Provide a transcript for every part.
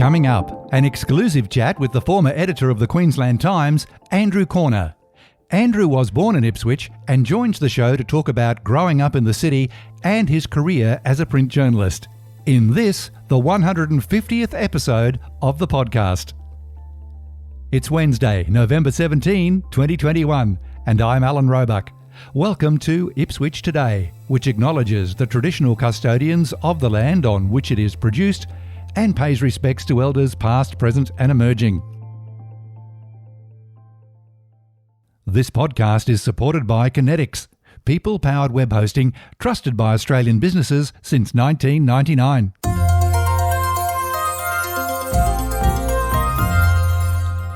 Coming up, an exclusive chat with the former editor of the Queensland Times, Andrew Korner. Andrew was born in Ipswich and joins the show to talk about growing up in the city and his career as a print journalist. In this, the 150th episode of the podcast. It's Wednesday, November 17, 2021, and I'm Alan Roebuck. Welcome to Ipswich Today, which acknowledges the traditional custodians of the land on which it is produced and pays respects to elders past, present and emerging. This podcast is supported by Kinetics, people-powered web hosting trusted by Australian businesses since 1999.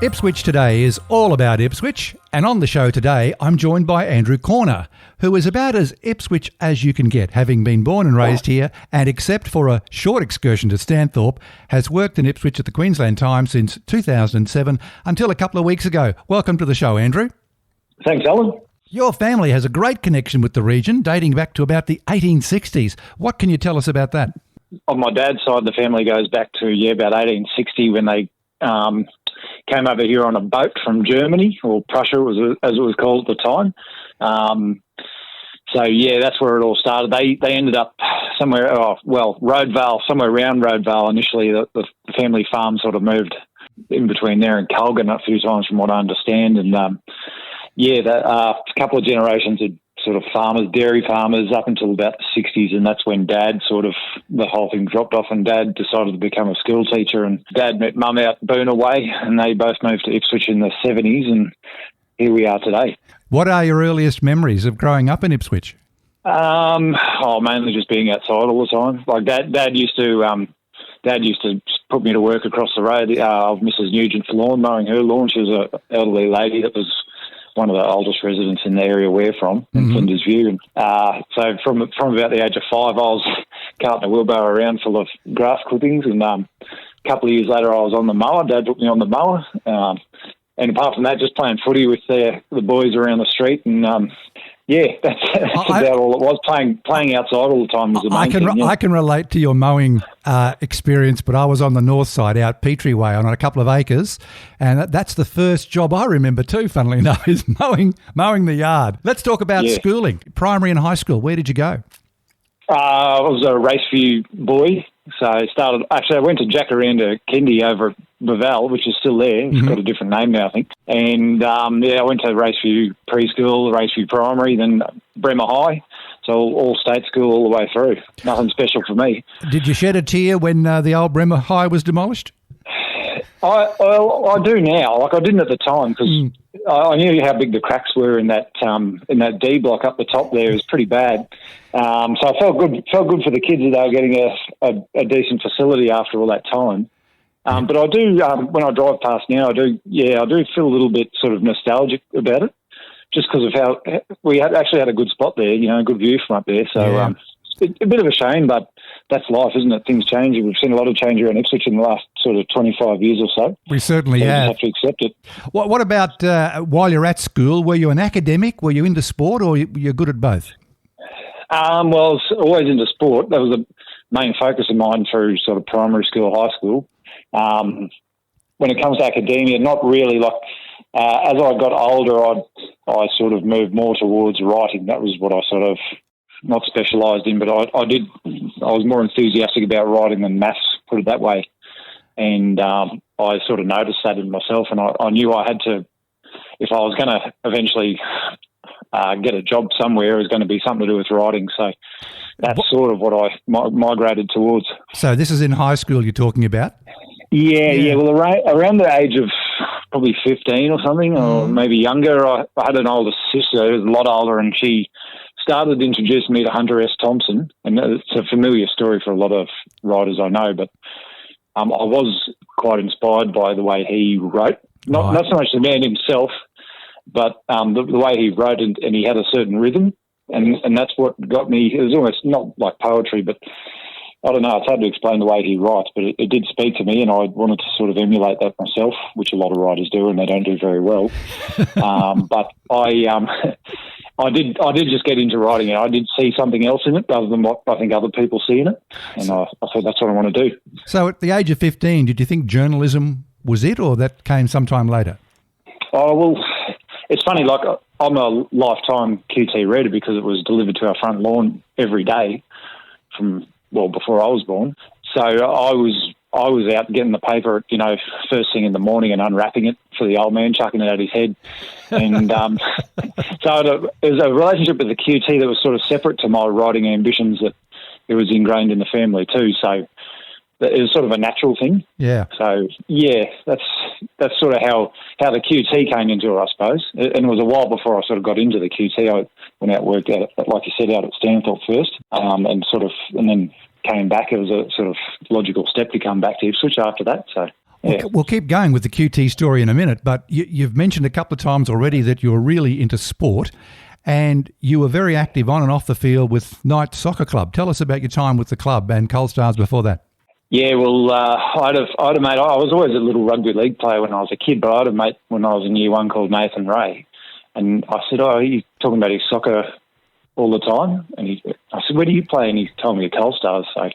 Ipswich Today is all about Ipswich, and on the show today I'm joined by Andrew Korner, who is about as Ipswich as you can get, having been born and raised here and, except for a short excursion to Stanthorpe, has worked in Ipswich at the Queensland Times since 2007 until a couple of weeks ago. Welcome to the show, Andrew. Thanks, Alan. Your family has a great connection with the region, dating back to about the 1860s. What can you tell us about that? On my dad's side, the family goes back to, about 1860 when they came over here on a boat from Germany, or Prussia as it was called at the time. That's where it all started. They ended up somewhere, Roadvale, somewhere around Roadvale initially. The family farm sort of moved in between there and Colgan a few times from what I understand. And a couple of generations of sort of farmers, dairy farmers, up until about the 60s, and that's when Dad the whole thing dropped off, and Dad decided to become a school teacher, and Dad met Mum out Boona Way, and they both moved to Ipswich in the 70s, and here we are today. What are your earliest memories of growing up in Ipswich? Mainly just being outside all the time. Like Dad used to put me to work across the road of Mrs. Nugent for lawn, mowing her lawn. She was an elderly lady that was one of the oldest residents in the area we're from, in Flinders View. And so from about the age of 5, I was carting a wheelbarrow around full of grass clippings. And a couple of years later, I was on the mower. Dad put me on the mower. And apart from that, just playing footy with the boys around the street. And that's about all it was. Playing outside all the time was the main thing. I can relate to your mowing experience, but I was on the north side out Petrie Way on a couple of acres, and that's the first job I remember too, funnily enough, is mowing the yard. Let's talk about schooling, primary and high school. Where did you go? I was a Raceview boy, so I went to Jacaranda Kindy over at Bevelle, which is still there. It's got a different name now, I think. And I went to Raceview Preschool, Raceview Primary, then Bremer High. So all state school all the way through. Nothing special for me. Did you shed a tear when the old Bremer High was demolished? I do now. Like I didn't at the time because I knew how big the cracks were in that D block up the top there. It was pretty bad. So I felt good for the kids that they were getting a decent facility after all that time. But I do when I drive past now, I do feel a little bit sort of nostalgic about it, just because of how we actually had a good spot there, a good view from up there. So it's a bit of a shame, but that's life, isn't it? Things change. We've seen a lot of change around Ipswich in the last sort of 25 years or so. We certainly have. You have to accept it. What about while you're at school? Were you an academic? Were you into sport, or were you good at both? I was always into sport. That was the main focus of mine through sort of primary school, high school. When it comes to academia, not really. Like as I got older, I sort of moved more towards writing. That was what I sort of not specialised in, but I was more enthusiastic about writing than maths, put it that way. And I sort of noticed that in myself, and I knew I had to, if I was going to eventually get a job somewhere, it was going to be something to do with writing. So that's sort of what I migrated towards. So this is in high school you're talking about? Yeah. Well, around the age of probably 15 or something, or maybe younger, I had an older sister who was a lot older, and she started introducing me to Hunter S. Thompson, and it's a familiar story for a lot of writers I know, but I was quite inspired by the way he wrote. Not so much the man himself, but the way he wrote, and he had a certain rhythm, and that's what got me. It was almost not like poetry, but I don't know, it's hard to explain the way he writes, but it did speak to me, and I wanted to sort of emulate that myself, which a lot of writers do, and they don't do very well. But I did just get into writing it. I did see something else in it other than what I think other people see in it, and I thought that's what I want to do. So at the age of 15, did you think journalism was it, or that came sometime later? Oh, well, it's funny, like I'm a lifetime QT reader because it was delivered to our front lawn every day before I was born. So I was out getting the paper, first thing in the morning and unwrapping it for the old man, chucking it at his head. And so it was a relationship with the QT that was sort of separate to my writing ambitions, that it was ingrained in the family too. So it was sort of a natural thing. Yeah. So, yeah, that's sort of how the QT came into it, I suppose. And it was a while before I sort of got into the QT. I went out and worked out, like you said, out at Stanthorpe first, and then came back. It was a sort of logical step to come back to Ipswich after that. So, yeah. We'll keep going with the QT story in a minute, but you've mentioned a couple of times already that you're really into sport, and you were very active on and off the field with Knight Soccer Club. Tell us about your time with the club and Coal Stars before that. Yeah, well, I had a mate. I was always a little rugby league player when I was a kid, but I had a mate when I was in year one called Nathan Ray, and I said, "Oh, you're talking about his soccer all the time?" And I said, "Where do you play?" And he told me Coal Stars. So I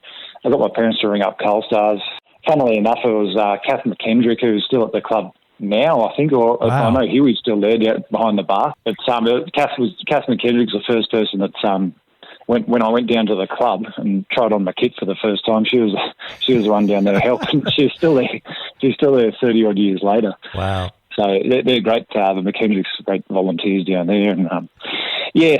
got my parents to ring up Coal Stars. Funnily enough, it was Kath McKendrick, who's still at the club now, I think, or wow. I know Huey's still there behind the bar. But Kath McKendrick's the first person that when I went down to the club and tried on my kit for the first time, she was the one down there helping. She's still there. She's still there 30 odd years later. Wow. So they're great. The McKendricks are great volunteers down there, and so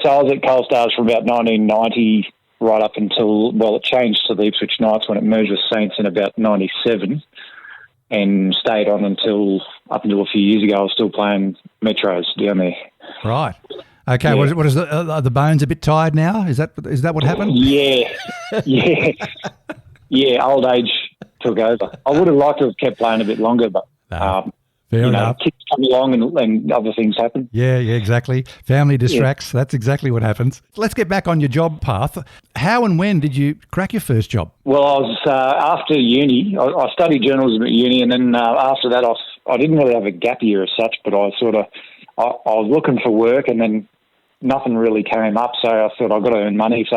I was at Coal Stars from about 1990 right up until, it changed to the Ipswich Knights when it merged with Saints in about 97, and stayed on up until a few years ago. I was still playing Metros down there. Right. Okay. Yeah. What is are the bones a bit tired now? Is that what happened? Yeah. Old age took over. I would have liked to have kept playing a bit longer, but fair enough. Kids come along and other things happen. Yeah, exactly. Family distracts. Yeah. That's exactly what happens. Let's get back on your job path. How and when did you crack your first job? Well, I was after uni. I studied journalism at uni, and then after that, I didn't really have a gap year as such, but I was looking for work, and then nothing really came up, so I thought I've got to earn money. So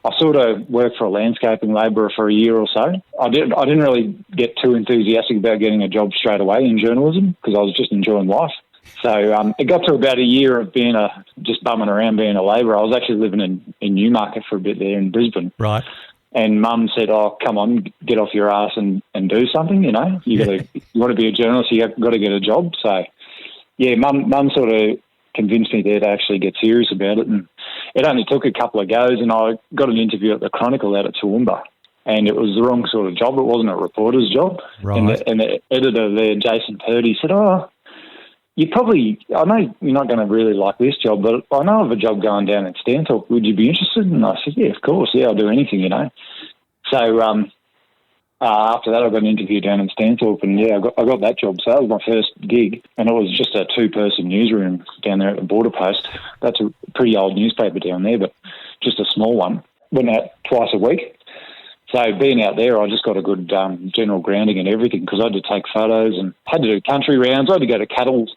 I sort of worked for a landscaping labourer for a year or so. I didn't really get too enthusiastic about getting a job straight away in journalism because I was just enjoying life. So it got to about a year of being just bumming around being a labourer. I was actually living in Newmarket for a bit there in Brisbane. Right. And Mum said, "Oh, come on, get off your ass and do something. You want to be a journalist, you've got to get a job." So yeah, Mum sort of convinced me there to actually get serious about it, and it only took a couple of goes, and I got an interview at the Chronicle out at Toowoomba, and it was the wrong sort of job. It wasn't a reporter's job. Right. And the editor there, Jason Purdy, said, "Oh, I know you're not going to really like this job, but I know of a job going down in Stanthorpe. Would you be interested?" And I said, "Yeah, of course. Yeah, I'll do anything, So after that, I got an interview down in Stanthorpe, and I got that job. So that was my first gig, and it was just a 2-person newsroom down there at the Border Post. That's a pretty old newspaper down there, but just a small one. Went out twice a week. So being out there, I just got a good general grounding and everything, because I had to take photos and had to do country rounds. I had to go to cattle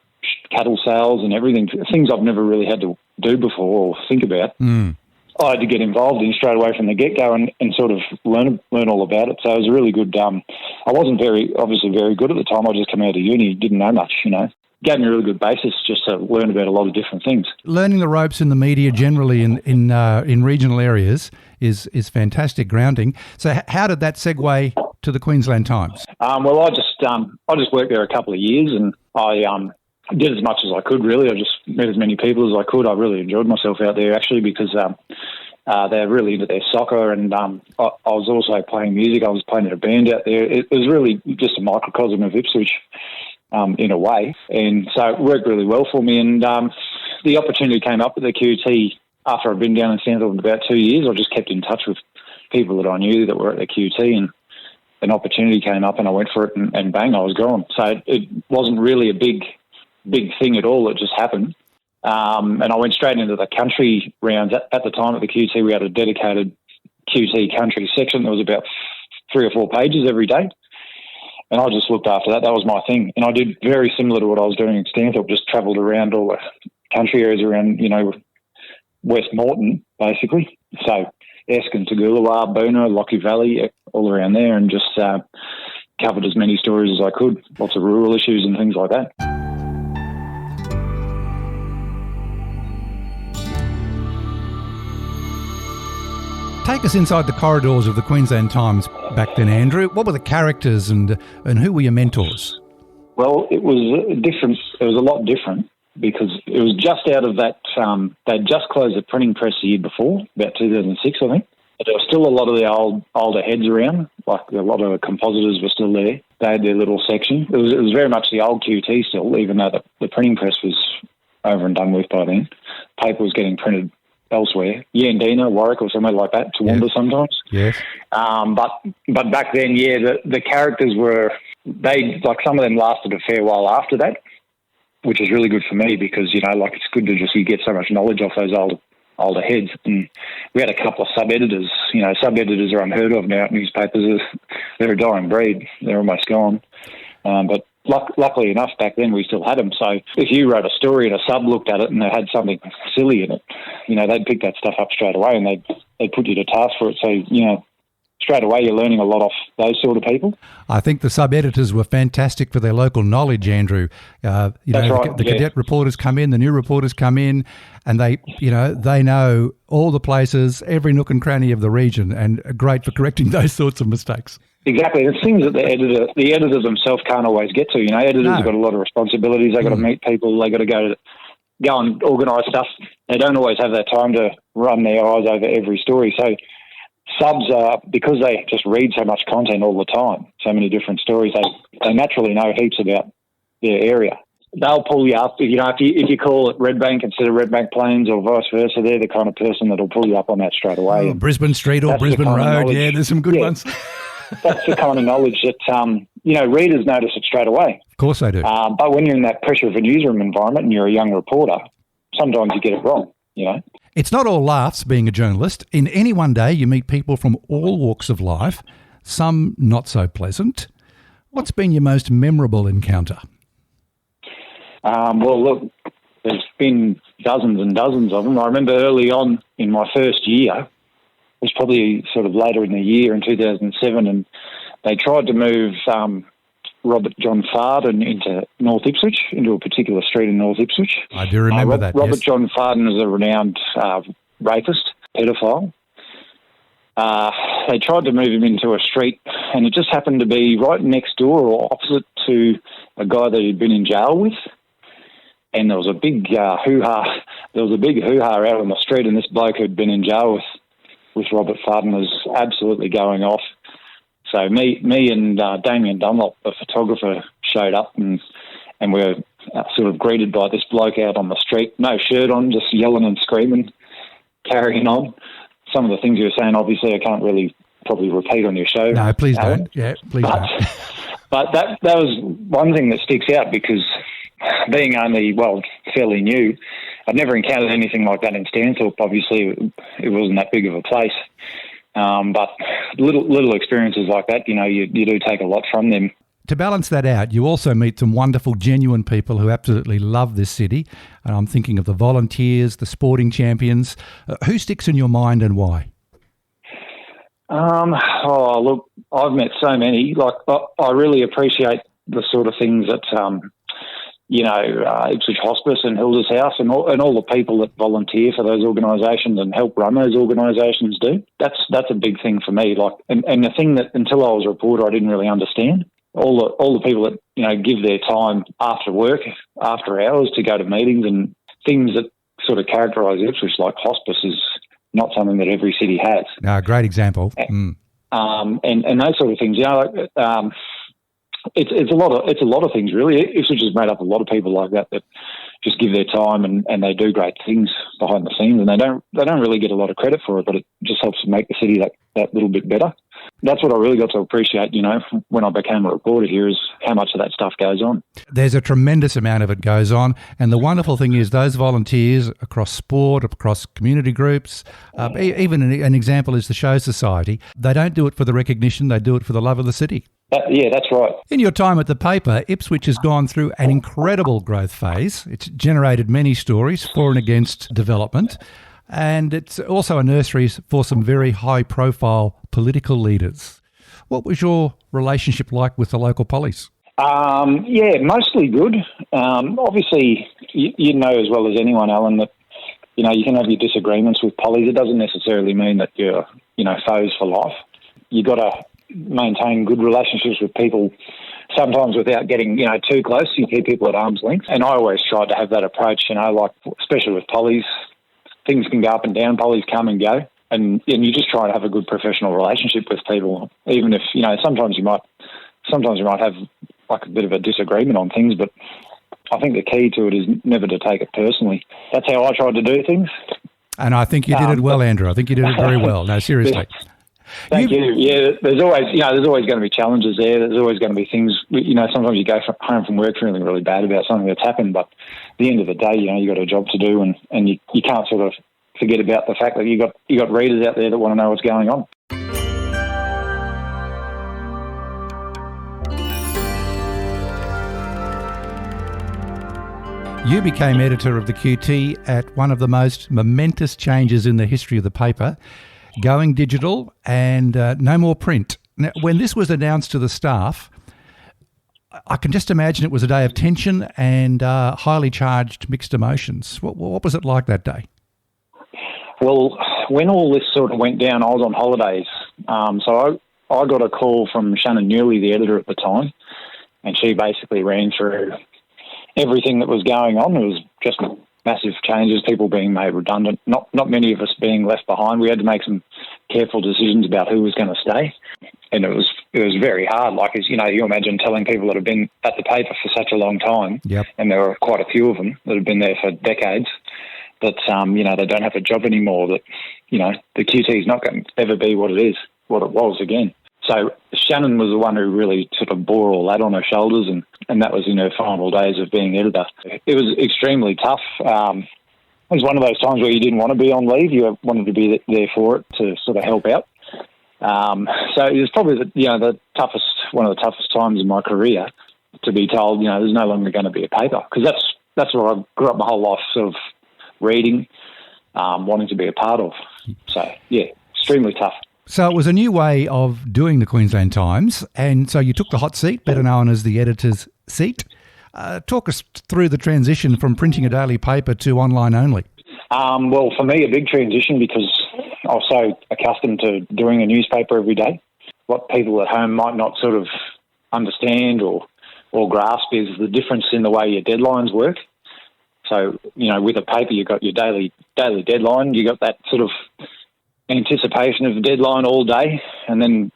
sales and everything, things I've never really had to do before or think about. Mm. I had to get involved in straight away from the get-go and sort of learn all about it. So it was a really good. I wasn't obviously very good at the time. I just come out of uni, didn't know much, Gave me a really good basis just to learn about a lot of different things. Learning the ropes in the media generally in regional areas is fantastic grounding. So how did that segue to the Queensland Times? Well, I just worked there a couple of years, and I did as much as I could, really. I just met as many people as I could. I really enjoyed myself out there, actually, because they're really into their soccer, and I was also playing music. I was playing in a band out there. It was really just a microcosm of Ipswich in a way, and so it worked really well for me. And the opportunity came up at the QT after I'd been down in Stanthorpe about 2 years. I just kept in touch with people that I knew that were at the QT, and an opportunity came up and I went for it, and bang, I was gone. So it wasn't really a big thing at all. It just happened. And I went straight into the country rounds. At the time at the QT, we had a dedicated QT country section that was about 3 or 4 pages every day. And I just looked after that. That was my thing. And I did very similar to what I was doing in Stanthorpe, just travelled around all the country areas around, West Moreton, basically. So Eskin, Toogoolawah, Boona, Lockie Valley, all around there, and just covered as many stories as I could. Lots of rural issues and things like that. Take us inside the corridors of the Queensland Times back then, Andrew. What were the characters and who were your mentors? Well, it was different. It was a lot different because it was just out of that. They'd just closed the printing press the year before, about 2006, I think. But there was still a lot of the older heads around, like a lot of the compositors were still there. They had their little section. It was very much the old QT still, even though the printing press was over and done with by then. Paper was getting printed elsewhere, Yandina, Warwick or somewhere like that, Toowoomba sometimes. Yes. But back then, the characters were, some of them lasted a fair while after that, which is really good for me because, it's good to just, you get so much knowledge off those older heads. And we had a couple of sub-editors. Sub-editors are unheard of now at newspapers. They're a dying breed. They're almost gone. But luckily enough, back then we still had them. So if you wrote a story and a sub looked at it and they had something silly in it, they'd pick that stuff up straight away and they'd put you to task for it. So, straight away you're learning a lot off those sort of people. I think the sub-editors were fantastic for their local knowledge, Andrew. That's right. The cadet reporters come in, the new reporters come in, and they know all the places, every nook and cranny of the region, and are great for correcting those sorts of mistakes. Exactly. It's things that the editor themselves can't always get to. Editors have got a lot of responsibilities. They've got to meet people. They've got to go and organise stuff. They don't always have that time to run their eyes over every story. So subs are, because they just read so much content all the time, so many different stories, they naturally know heaps about their area. They'll pull you up. If you call it Redbank instead of Redbank Plains or vice versa, they're the kind of person that'll pull you up on that straight away. Oh, Brisbane Street or Brisbane Road. Yeah, there's some good ones. That's the kind of knowledge that, readers notice it straight away. Of course they do. But when you're in that pressure of a newsroom environment and you're a young reporter, sometimes you get it wrong, It's not all laughs being a journalist. In any one day, you meet people from all walks of life, some not so pleasant. What's been your most memorable encounter? Well, look, there's been dozens and dozens of them. I remember early on in my first year, it was probably sort of later in the year in 2007, and they tried to move Robert John Farden into North Ipswich, into a particular street in North Ipswich. I do remember that, Robert yes. John Farden is a renowned rapist, pedophile. They tried to move him into a street, and it just happened to be right next door or opposite to a guy that he'd been in jail with. And there was a big hoo-ha. There was a big hoo-ha out on the street, and this bloke who'd been in jail with Robert Farden was absolutely going off. So me and Damien Dunlop, a photographer, showed up and we were sort of greeted by this bloke out on the street, no shirt on, just yelling and screaming, carrying on. Some of the things you were saying, obviously, I can't really probably repeat on your show. No, please don't. Yeah, please don't. But that was one thing that sticks out because being only, fairly new, I'd never encountered anything like that in Stanthorpe. Obviously, it wasn't that big of a place. But little experiences like that, you do take a lot from them. To balance that out, you also meet some wonderful, genuine people who absolutely love this city. And I'm thinking of the volunteers, the sporting champions. Who sticks in your mind and why? Look, I've met so many. I really appreciate the sort of things that, Ipswich Hospice and Hilda's House and all the people that volunteer for those organisations and help run those organisations do. That's a big thing for me. And the thing that until I was a reporter I didn't really understand. All the people that give their time after work, after hours to go to meetings and things that sort of characterise Ipswich, like hospice, is not something that every city has. No, great example. And those sort of things. It's a lot of things really. Ipswich is made up of a lot of people like that just give their time and they do great things behind the scenes, and they don't really get a lot of credit for it, but it just helps make the city that little bit better. That's what I really got to appreciate, when I became a reporter here, is how much of that stuff goes on. There's a tremendous amount of it goes on, and the wonderful thing is those volunteers across sport, across community groups, even an example is the Show Society, they don't do it for the recognition, they do it for the love of the city. Yeah, that's right. In your time at the paper, Ipswich has gone through an incredible growth phase. It's generated many stories for and against development. and it's also a nursery for some very high-profile political leaders. What was your relationship like with the local police? Yeah, mostly good. Obviously, you know as well as anyone, Alan, that you can have your disagreements with police. It doesn't necessarily mean that you're foes for life. You got to maintain good relationships with people. Sometimes without getting too close, you keep people at arm's length. And I always tried to have that approach. Like especially with police, things can go up and down. Police come and go, and you just try to have a good professional relationship with people. Even if sometimes you might have like a bit of a disagreement on things, but I think the key to it is never to take it personally. That's how I tried to do things. And I think you did it well, Andrew. I think you did it very well. No, seriously. Thank you. Yeah, there's always going to be challenges there. There's always going to be things. Sometimes you go home from work feeling really bad about something that's happened, but at the end of the day, you got a job to do, and you can't sort of forget about the fact that you got readers out there that want to know what's going on. You became editor of the QT at one of the most momentous changes in the history of the paper, going digital and no more print. Now, when this was announced to the staff, I can just imagine it was a day of tension and highly charged mixed emotions. What was it like that day? Well, when all this sort of went down, I was on holidays. So I got a call from Shannon Newley, the editor at the time, and she basically ran through everything that was going on. It was just massive changes, people being made redundant, not many of us being left behind. We had to make some careful decisions about who was going to stay, and it was very hard. Like, as you imagine telling people that have been at the paper for such a long time, yep. And there were quite a few of them that have been there for decades, that they don't have a job anymore. That the QT is not going to ever be what it was again. So Shannon was the one who really sort of bore all that on her shoulders, and that was in her final days of being editor. It was extremely tough. It was one of those times where you didn't want to be on leave. You wanted to be there for it to sort of help out. So it was probably one of the toughest times in my career to be told, there's no longer going to be a paper, because that's what I grew up my whole life sort of reading, wanting to be a part of. So yeah, extremely tough. So it was a new way of doing the Queensland Times, and so you took the hot seat, better known as the editor's seat. Talk us through the transition from printing a daily paper to online only. Well, for me, a big transition, because I was so accustomed to doing a newspaper every day. What people at home might not sort of understand or grasp is the difference in the way your deadlines work. So, with a paper, you've got your daily deadline. You got that sort of anticipation of the deadline all day, and then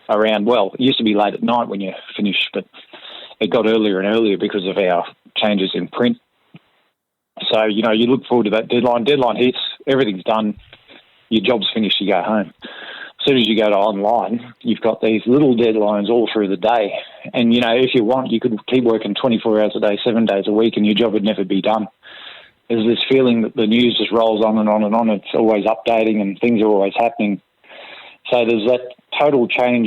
around, it used to be late at night when you finish, but it got earlier and earlier because of our changes in print. So you look forward to that deadline hits, everything's done, your job's finished, you go home. As soon as you go to online, you've got these little deadlines all through the day, and if you want, you could keep working 24 hours a day, 7 days a week, and your job would never be done. There's this feeling that the news just rolls on and on and on. It's always updating and things are always happening. So there's that total change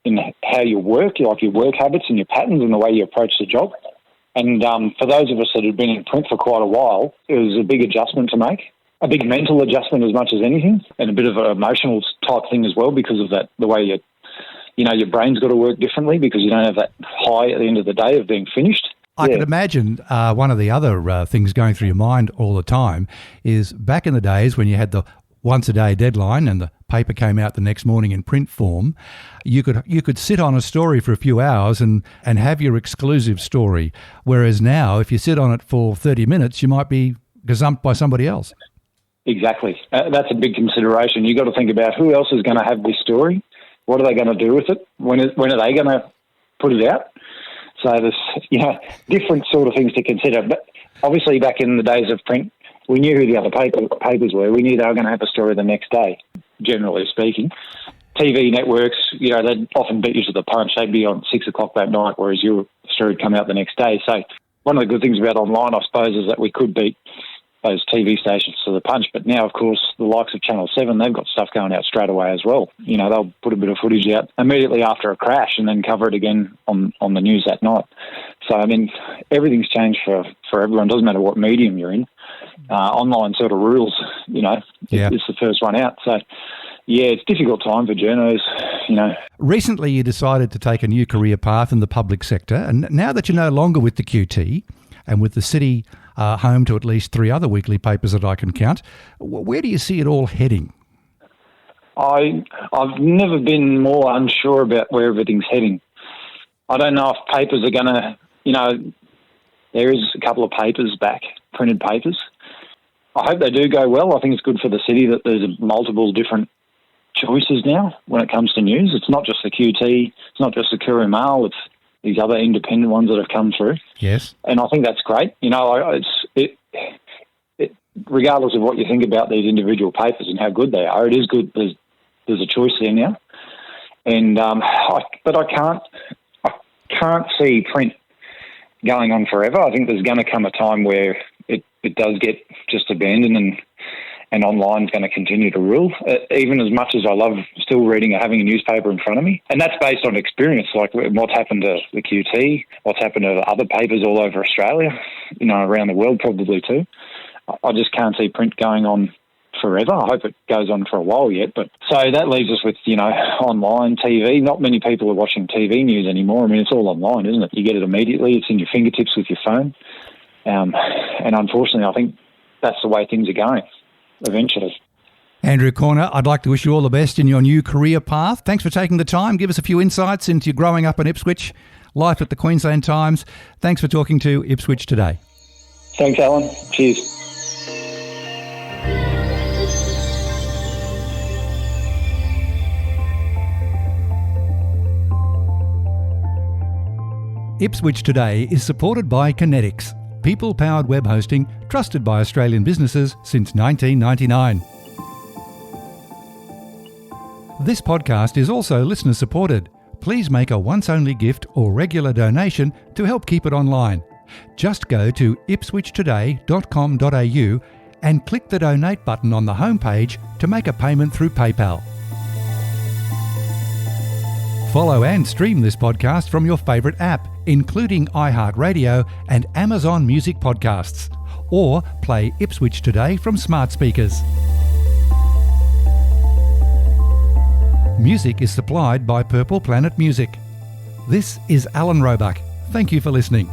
in how you work, like your work habits and your patterns and the way you approach the job. And for those of us that had been in print for quite a while, it was a big adjustment to make, a big mental adjustment as much as anything, and a bit of an emotional type thing as well, because of that, the way your brain's got to work differently, because you don't have that high at the end of the day of being finished. I could imagine one of the other things going through your mind all the time is back in the days when you had the once-a-day deadline and the paper came out the next morning in print form, you could sit on a story for a few hours and have your exclusive story, whereas now if you sit on it for 30 minutes, you might be gazumped by somebody else. Exactly. That's a big consideration. You've got to think about who else is going to have this story, what are they going to do with it, when are they going to put it out? So there's, different sort of things to consider. But obviously back in the days of print, we knew who the other papers were. We knew they were going to have a story the next day, generally speaking. TV networks, they'd often beat you to the punch. They'd be on 6 o'clock that night, whereas your story would come out the next day. So one of the good things about online, I suppose, is that we could beat those TV stations to the punch. But now, of course, the likes of Channel 7, they've got stuff going out straight away as well. They'll put a bit of footage out immediately after a crash and then cover it again on the news that night. So, I mean, everything's changed for everyone. Doesn't matter what medium you're in. Online sort of rules, it's the first one out. So, yeah, it's a difficult time for journos, Recently, you decided to take a new career path in the public sector, and now that you're no longer with the QT and with the city home to at least 3 other weekly papers that I can count, where do you see it all heading? I've never been more unsure about where everything's heading. I don't know if papers are going to, there is a couple of papers back, printed papers. I hope they do go well. I think it's good for the city that there's multiple different choices now when it comes to news. It's not just the QT, it's not just the Courier Mail, it's these other independent ones that have come through. Yes. And I think that's great. Regardless of what you think about these individual papers and how good they are, it is good. There's a choice there now. And but I can't see print going on forever. I think there's going to come a time where it does get just abandoned and online is going to continue to rule, even as much as I love still reading or having a newspaper in front of me. And that's based on experience, like what's happened to the QT, what's happened to other papers all over Australia, around the world probably too. I just can't see print going on forever. I hope it goes on for a while yet. But so that leaves us with, online, TV. Not many people are watching TV news anymore. I mean, it's all online, isn't it? You get it immediately. It's in your fingertips with your phone. And unfortunately, I think that's the way things are going eventually. Andrew Korner, I'd like to wish you all the best in your new career path. Thanks for taking the time. Give us a few insights into your growing up in Ipswich, life at the Queensland Times. Thanks for talking to Ipswich Today. Thanks, Alan. Cheers. Ipswich Today is supported by Kinetics, people-powered web hosting trusted by Australian businesses since 1999. This podcast is also listener-supported. Please make a once-only gift or regular donation to help keep it online. Just go to ipswichtoday.com.au and click the donate button on the homepage to make a payment through PayPal. Follow and stream this podcast from your favourite app, including iHeartRadio and Amazon Music Podcasts, or play Ipswich Today from smart speakers. Music is supplied by Purple Planet Music. This is Alan Roebuck. Thank you for listening.